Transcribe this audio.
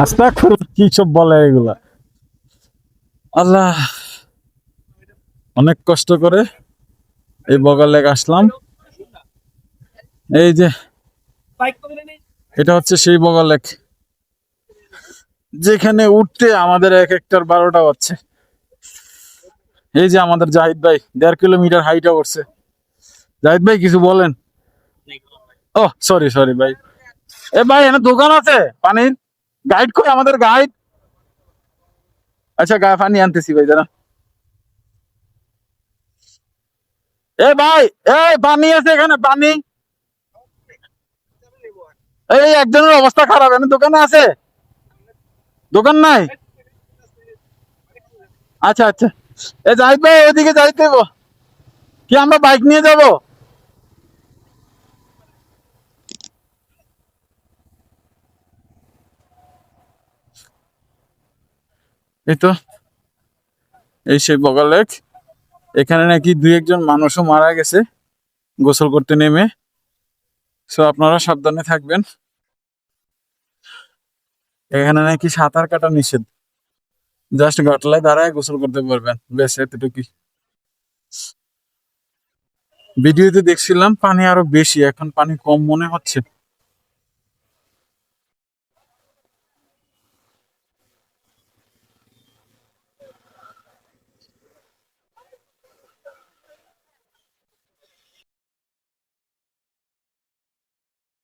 আস্তাগফিরুল্লাহ, কি সব বলে এগুলা? আল্লাহ, অনেক কষ্ট করে এই বগল লেক আসলাম। এই যে এটা হচ্ছে সেই বগল লেক, যেখানে উঠতে আমাদের এক একটার 12টা হচ্ছে। এই যে আমাদের জাহিদ ভাই 1.5 কিলোমিটার হাইটা করছে। জাহিদ ভাই কিছু বলেন। ও সরি সরি ভাই। এ ভাই এখানে দোকান আছে পানির? গাইড কই আমাদের গাইড? আচ্ছা পানি আনতেছি ভাই দাঁড়া। এ ভাই, এই পানি আছে এখানে পানি। এই একজনের অবস্থা খারাপ, এখানে দোকানে আছে? দোকান নাই? আচ্ছা আচ্ছা। এ জাহিদ ভাই ওইদিকে যাইতে হইব কি? আমরা বাইক নিয়ে যাব? এই তো, এই সেই বগল লেক। এখানে নাকি 2-1 জন মানুষও মারা গেছে গোসল করতে নেমে। সো আপনারা সাবধানে থাকবেন। এখানে নাকি সাঁতার কাটা নিষেধ, জাস্ট গটলায় দাঁড়ায় গোসল করতে পারবেন, বেশ এতটুকুই। ভিডিওতে দেখছিলাম পানি আরো বেশি, এখন পানি কম মনে হচ্ছে।